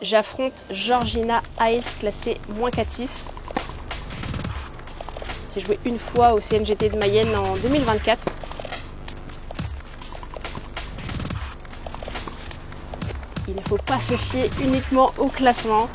J'affronte Georgina Hayes, classée -4-6. C'est joué une fois au CNGT de Mayenne en 2024. Il ne faut pas se fier uniquement au classement.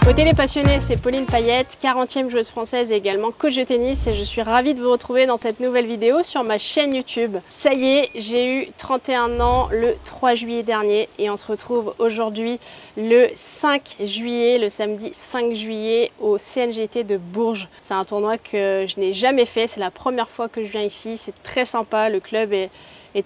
Côté les passionnés, c'est Pauline Payette, 40e joueuse française et également coach de tennis, et je suis ravie de vous retrouver dans cette nouvelle vidéo sur ma chaîne YouTube. Ça y est, j'ai eu 31 ans le 3 juillet dernier et on se retrouve aujourd'hui le 5 juillet, le samedi 5 juillet au CNGT de Bourges. C'est un tournoi que je n'ai jamais fait, c'est la première fois que je viens ici, c'est très sympa, le club est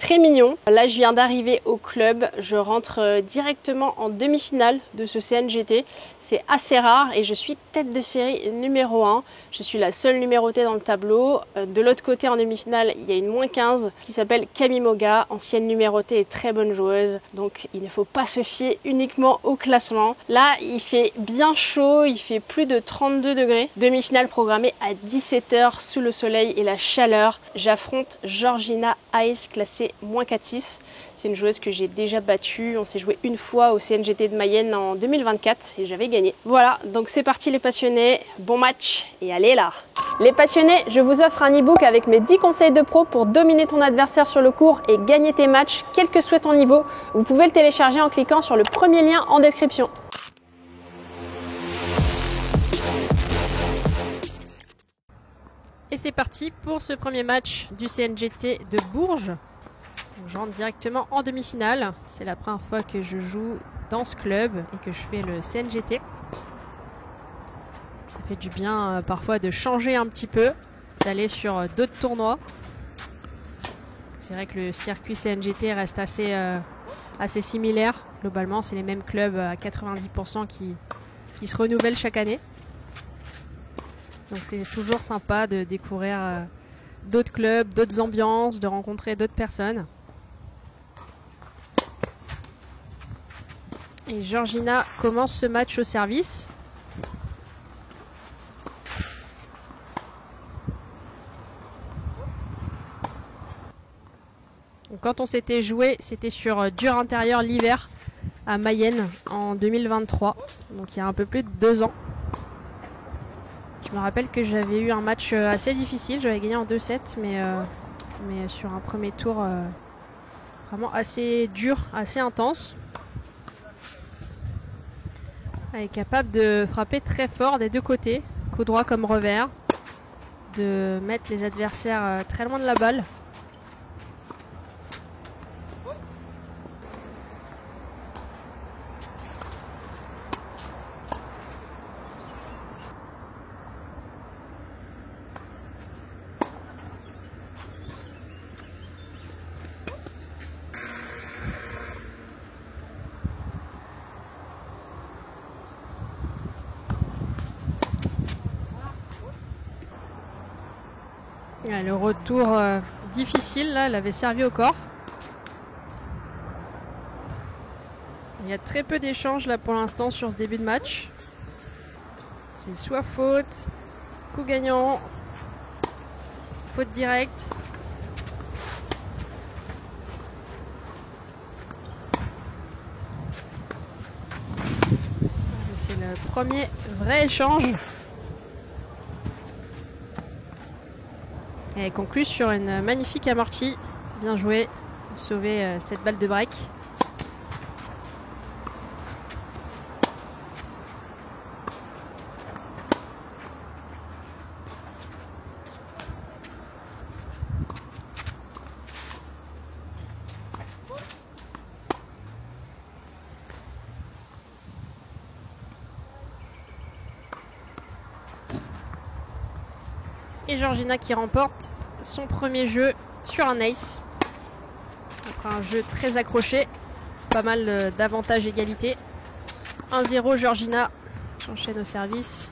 très mignon. Là, je viens d'arriver au club, je rentre directement en demi-finale de ce CNGT. C'est assez rare et je suis tête de série numéro 1. Je suis la seule numérotée dans le tableau. De l'autre côté, en demi-finale, il y a une -15 qui s'appelle Camille Moga, ancienne numérotée et très bonne joueuse. Donc, il ne faut pas se fier uniquement au classement. Là, il fait bien chaud, il fait plus de 32 degrés. Demi-finale programmée à 17 h sous le soleil et la chaleur. J'affronte Georgina Hayes, classée -4-6. C'est une joueuse que j'ai déjà battue. On s'est joué une fois au CNGT de Mayenne en 2024 et j'avais gagné. Voilà, donc c'est parti les passionnés. Bon match et allez là! Les passionnés, je vous offre un e-book avec mes 10 conseils de pro pour dominer ton adversaire sur le court et gagner tes matchs, quel que soit ton niveau. Vous pouvez le télécharger en cliquant sur le premier lien en description. Et c'est parti pour ce premier match du CNGT de Bourges. Je rentre directement en demi-finale. C'est la première fois que je joue dans ce club et que je fais le CNGT. Ça fait du bien parfois de changer un petit peu, d'aller sur d'autres tournois. C'est vrai que le circuit CNGT reste assez similaire. Globalement, c'est les mêmes clubs à 90% qui se renouvellent chaque année. Donc c'est toujours sympa de découvrir d'autres clubs, d'autres ambiances, de rencontrer d'autres personnes. Et Georgina commence ce match au service. Donc quand on s'était joué, c'était sur dur intérieur l'hiver à Mayenne en 2023. Donc il y a un peu plus de 2 ans. Je me rappelle que j'avais eu un match assez difficile. J'avais gagné en 2-7, mais sur un premier tour vraiment assez dur, assez intense. Elle est capable de frapper très fort des deux côtés, coup droit comme revers, de mettre les adversaires très loin de la balle. Le retour difficile, là, elle avait servi au corps. Il y a très peu d'échanges là pour l'instant sur ce début de match. C'est soit faute, coup gagnant, faute directe. C'est le premier vrai échange. Et elle conclut sur une magnifique amortie. Bien joué. Sauver cette balle de break. Et Georgina qui remporte son premier jeu sur un ace. Après un jeu très accroché. Pas mal d'avantages égalité. 1-0 Georgina. J'enchaîne au service.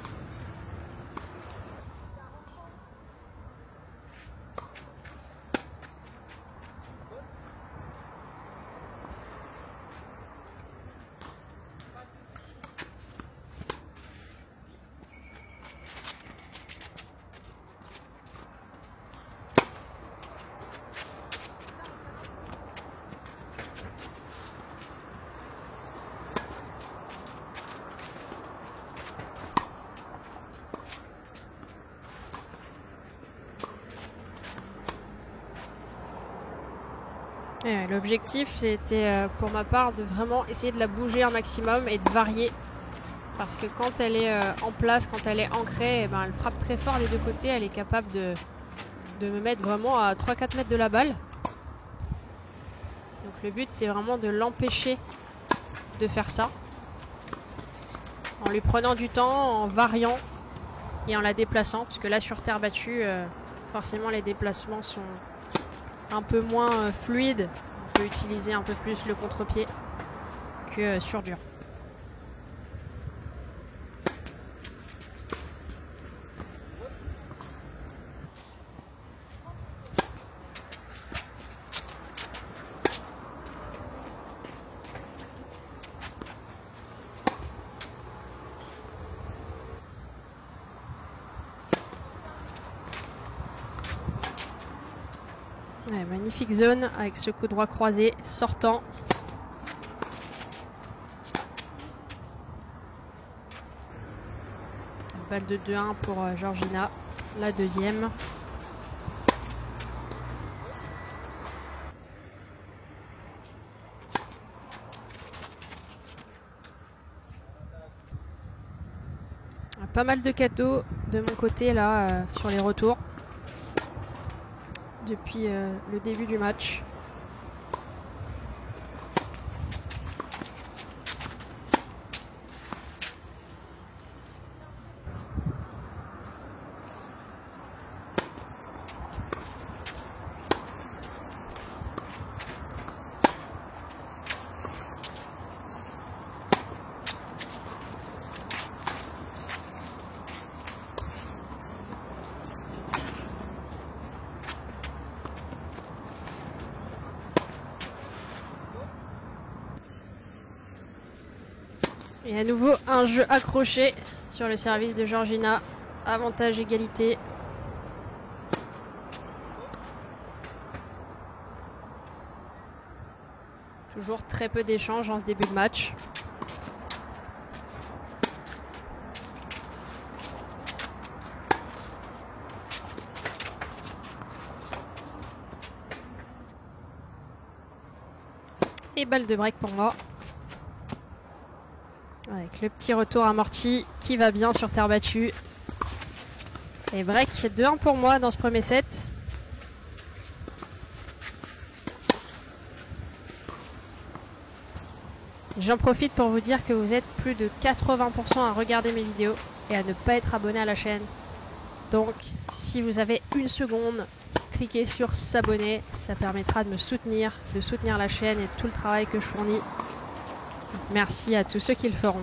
L'objectif, c'était pour ma part de vraiment essayer de la bouger un maximum et de varier. Parce que quand elle est en place, quand elle est ancrée, eh ben, elle frappe très fort des deux côtés. Elle est capable de me mettre vraiment à 3-4 mètres de la balle. Donc le but, c'est vraiment de l'empêcher de faire ça. En lui prenant du temps, en variant et en la déplaçant. Parce que là, sur terre battue, forcément, les déplacements sont un peu moins fluide, on peut utiliser un peu plus le contre-pied que sur dur. Ouais, magnifique zone avec ce coup droit croisé sortant. Balle de 2-1 pour Georgina, la deuxième. Pas mal de cadeaux de mon côté là sur les retours depuis le début du match. Et à nouveau un jeu accroché sur le service de Georgina. Avantage égalité. Toujours très peu d'échanges en ce début de match. Et balle de break pour moi. Avec le petit retour amorti qui va bien sur terre battue. Et break 2-1 pour moi dans ce premier set. J'en profite pour vous dire que vous êtes plus de 80% à regarder mes vidéos et à ne pas être abonné à la chaîne. Donc si vous avez une seconde, cliquez sur s'abonner. Ça permettra de me soutenir, de soutenir la chaîne et tout le travail que je fournis. Merci à tous ceux qui le feront.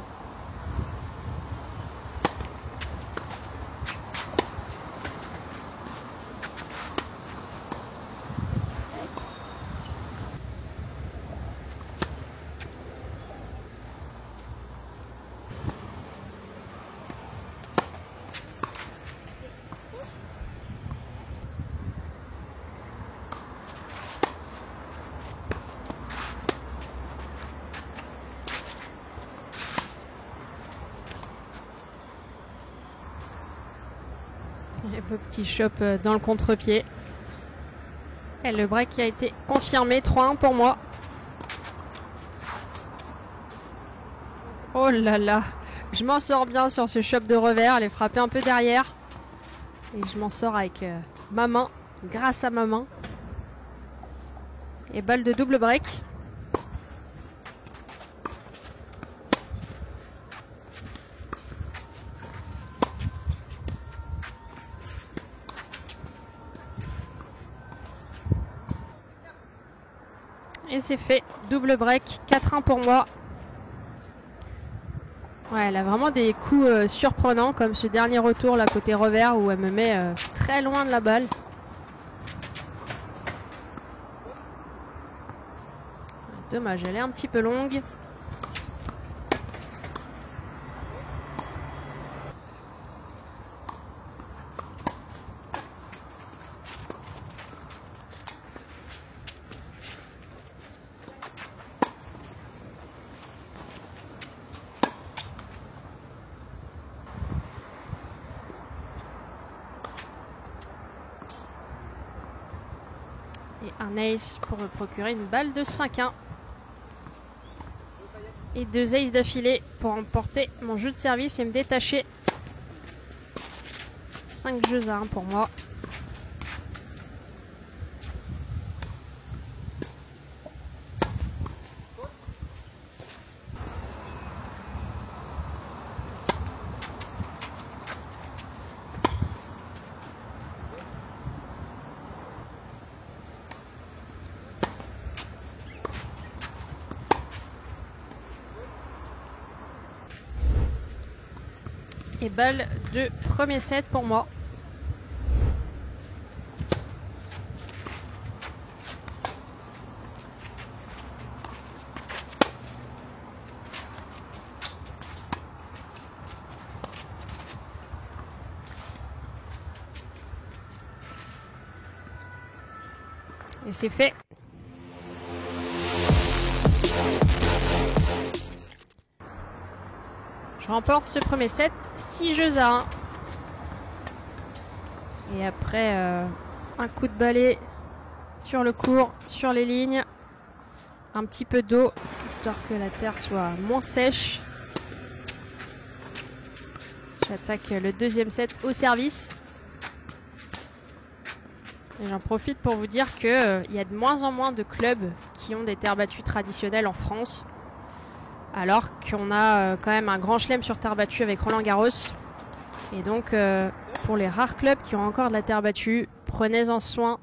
Et beau petit chop dans le contre-pied. Et le break qui a été confirmé. 3-1 pour moi. Oh là là. Je m'en sors bien sur ce chop de revers. Elle est frappée un peu derrière. Et je m'en sors avec ma main. Grâce à ma main. Et balle de double break. Et c'est fait. Double break. 4-1 pour moi. Ouais, elle a vraiment des coups surprenants, comme ce dernier retour là côté revers où elle me met très loin de la balle. Dommage, elle est un petit peu longue. Et un ace pour me procurer une balle de 5-1. Et 2 aces d'affilée pour emporter mon jeu de service et me détacher. 5 jeux à 1 pour moi. Et balle de premier set pour moi. Et c'est fait. Je remporte ce premier set, 6 jeux à 1. Et après, un coup de balai sur le court, sur les lignes. Un petit peu d'eau, histoire que la terre soit moins sèche. J'attaque le deuxième set au service. Et j'en profite pour vous dire qu'il y a de moins en moins de clubs qui ont des terres battues traditionnelles en France. Alors qu'on a quand même un grand chelem sur terre battue avec Roland Garros. Et donc, pour les rares clubs qui ont encore de la terre battue, prenez-en soin.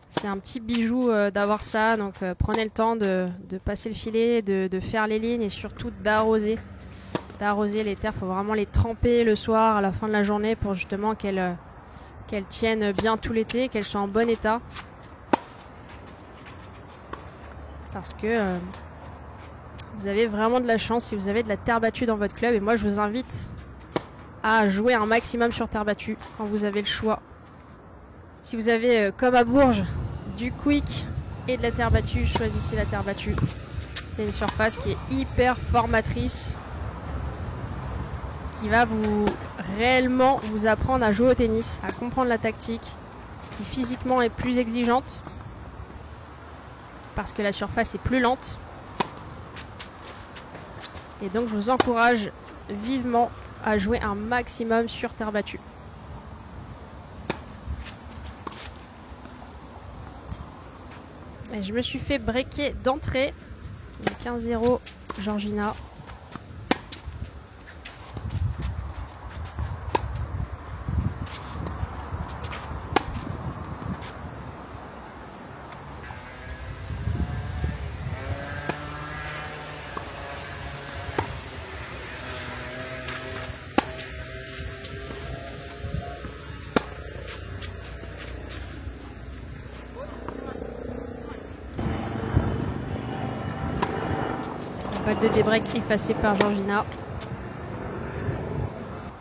C'est un petit bijou d'avoir ça. Donc, prenez le temps de passer le filet, de faire les lignes et surtout d'arroser. D'arroser les terres, il faut vraiment les tremper le soir à la fin de la journée pour justement qu'elles tiennent bien tout l'été, qu'elles soient en bon état. Parce que vous avez vraiment de la chance si vous avez de la terre battue dans votre club. Et moi, je vous invite à jouer un maximum sur terre battue quand vous avez le choix. Si vous avez, comme à Bourges, du quick et de la terre battue, choisissez la terre battue. C'est une surface qui est hyper formatrice, qui va réellement vous apprendre à jouer au tennis, à comprendre la tactique, qui physiquement est plus exigeante, parce que la surface est plus lente. Et donc je vous encourage vivement à jouer un maximum sur terre battue. Et je me suis fait breaker d'entrée. 15-0 Georgina. Balle de débreak effacée par Georgina.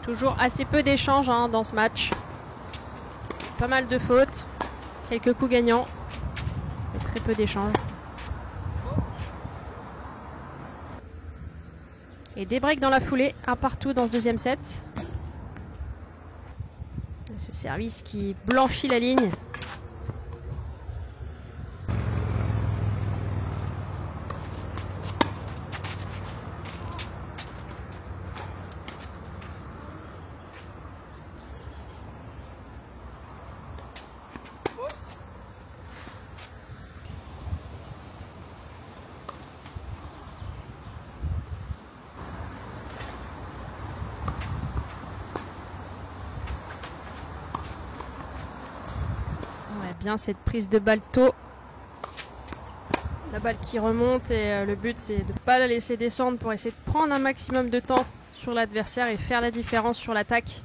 Toujours assez peu d'échanges dans ce match. Pas mal de fautes, quelques coups gagnants, mais très peu d'échanges. Et des breaks dans la foulée, un partout dans ce deuxième set. Ce service qui blanchit la ligne. Bien cette prise de balle tôt. balle qui remonte et le but c'est de ne pas la laisser descendre pour essayer de prendre un maximum de temps sur l'adversaire et faire la différence sur l'attaque.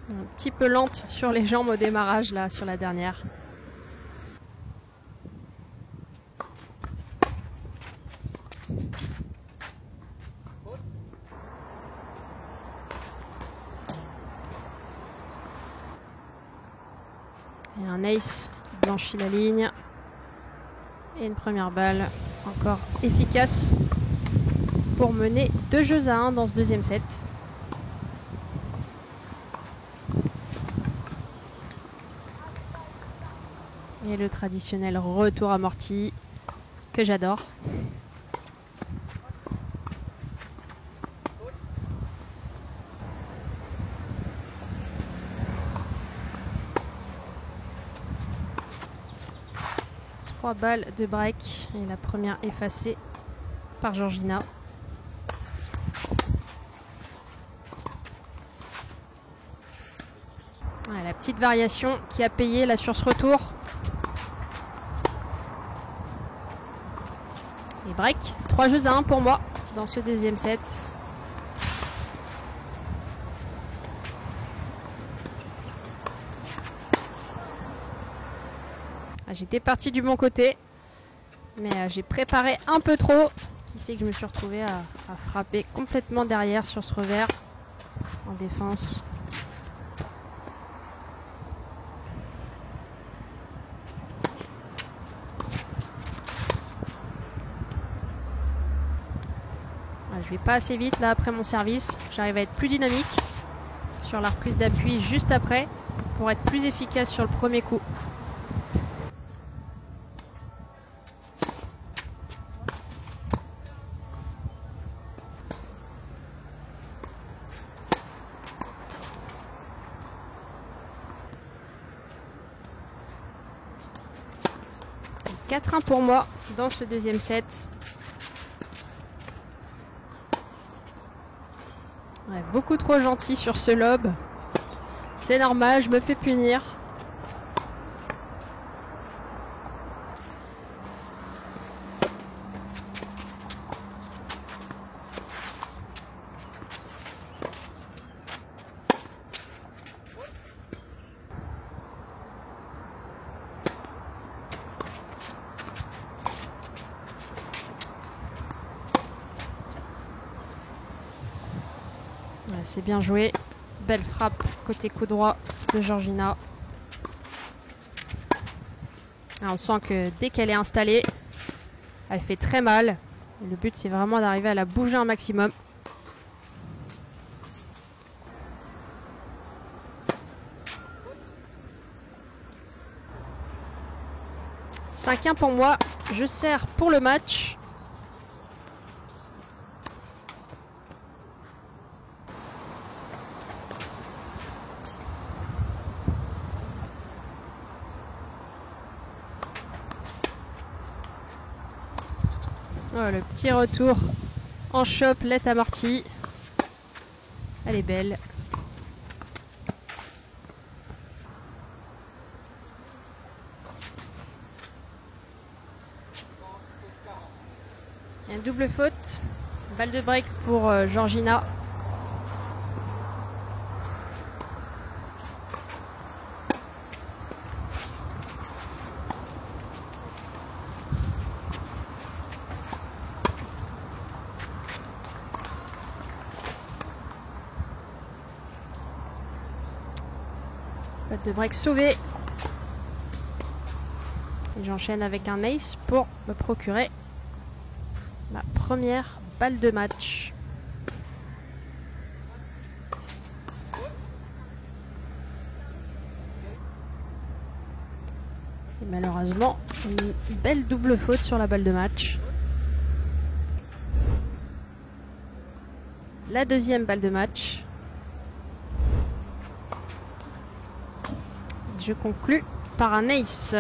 Un petit peu lente sur les jambes au démarrage là sur la dernière. Et un ace qui blanchit la ligne. Et une première balle encore efficace pour mener 2-1 dans ce deuxième set. Et le traditionnel retour amorti que j'adore. Trois balles de break et la première effacée par Georgina. Ouais, la petite variation qui a payé là sur ce retour. Et break, 3-1 pour moi dans ce deuxième set. J'étais partie du bon côté, mais j'ai préparé un peu trop, ce qui fait que je me suis retrouvée à frapper complètement derrière sur ce revers en défense. Je vais pas assez vite là après mon service. J'arrive à être plus dynamique sur la reprise d'appui juste après pour être plus efficace sur le premier coup. Et 4-1 pour moi dans ce deuxième set. Ouais, beaucoup trop gentil sur ce lob. C'est normal, je me fais punir. C'est bien joué. Belle frappe côté coup droit de Georgina. On sent que dès qu'elle est installée, elle fait très mal. Et le but, c'est vraiment d'arriver à la bouger un maximum. « 5-1 pour moi. Je sers pour le match. Oh, le petit retour en chop, let amorti. Elle est belle. Il y a une double faute. Balle de break pour Georgina. Balle de break sauvée. Et j'enchaîne avec un ace pour me procurer ma première balle de match. Et malheureusement, une belle double faute sur la balle de match. La deuxième balle de match. Je conclus par un ace.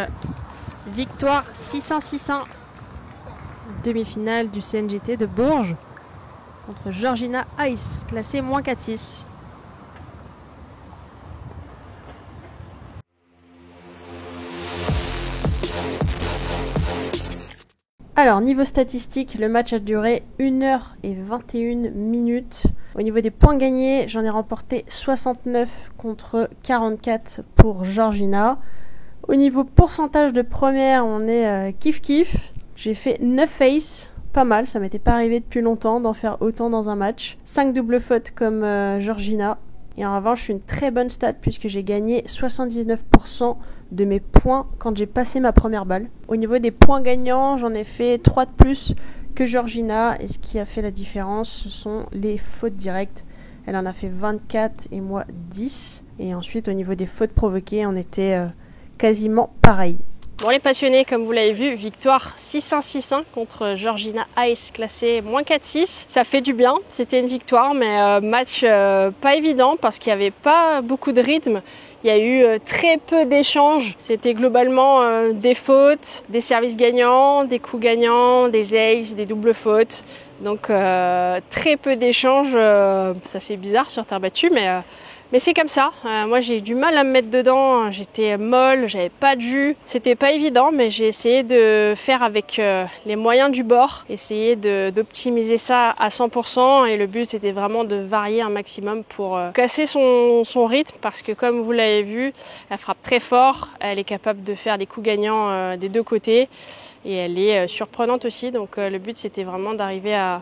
Victoire 600-600. Demi-finale du CNGT de Bourges contre Georgina Ice, classée -4-6. Alors, niveau statistique, le match a duré 1h21. Au niveau des points gagnés, j'en ai remporté 69 contre 44 pour Georgina. Au niveau pourcentage de première, on est kiff-kiff. J'ai fait 9 aces, pas mal, ça m'était pas arrivé depuis longtemps d'en faire autant dans un match. 5 double fautes comme Georgina. Et en revanche, une très bonne stat puisque j'ai gagné 79% de mes points quand j'ai passé ma première balle. Au niveau des points gagnants, j'en ai fait 3 de plus que Georgina. Et ce qui a fait la différence, ce sont les fautes directes. Elle en a fait 24 et moi 10. Et ensuite, au niveau des fautes provoquées, on était quasiment pareil. Bon les passionnés, comme vous l'avez vu, victoire 600-600 contre Georgina Ice, classée -4-6. Ça fait du bien, c'était une victoire, mais match pas évident parce qu'il n'y avait pas beaucoup de rythme. Il y a eu très peu d'échanges. C'était globalement des fautes, des services gagnants, des coups gagnants, des aces, des doubles fautes. Donc très peu d'échanges. Ça fait bizarre sur terre battue, mais c'est comme ça. Moi, j'ai eu du mal à me mettre dedans. J'étais molle, j'avais pas de jus. C'était pas évident, mais j'ai essayé de faire avec les moyens du bord. Essayer d'optimiser ça à 100%. Et le but, c'était vraiment de varier un maximum pour casser son rythme. Parce que comme vous l'avez vu, elle frappe très fort. Elle est capable de faire des coups gagnants des deux côtés. Et elle est surprenante aussi. Donc le but, c'était vraiment d'arriver à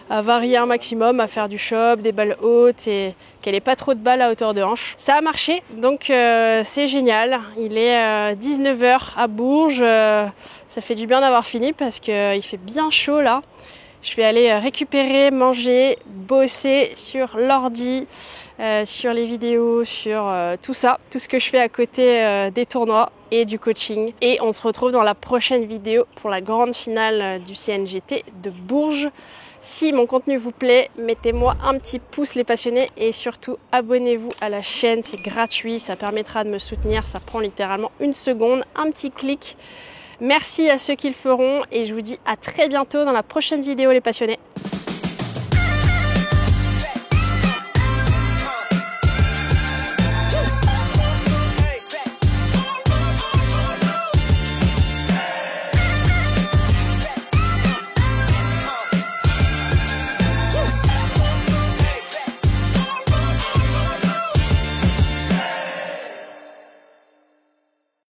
varier un maximum, à faire du chop, des balles hautes et qu'elle ait pas trop de balles à hauteur de hanche. Ça a marché, donc c'est génial. Il est 19h à Bourges. Ça fait du bien d'avoir fini parce qu'il fait bien chaud là. Je vais aller récupérer, manger, bosser sur l'ordi, sur les vidéos, sur tout ça, tout ce que je fais à côté des tournois et du coaching. Et on se retrouve dans la prochaine vidéo pour la grande finale du CNGT de Bourges. Si mon contenu vous plaît, mettez-moi un petit pouce les passionnés et surtout abonnez-vous à la chaîne, c'est gratuit, ça permettra de me soutenir, ça prend littéralement 1 seconde, un petit clic. Merci à ceux qui le feront et je vous dis à très bientôt dans la prochaine vidéo les passionnés.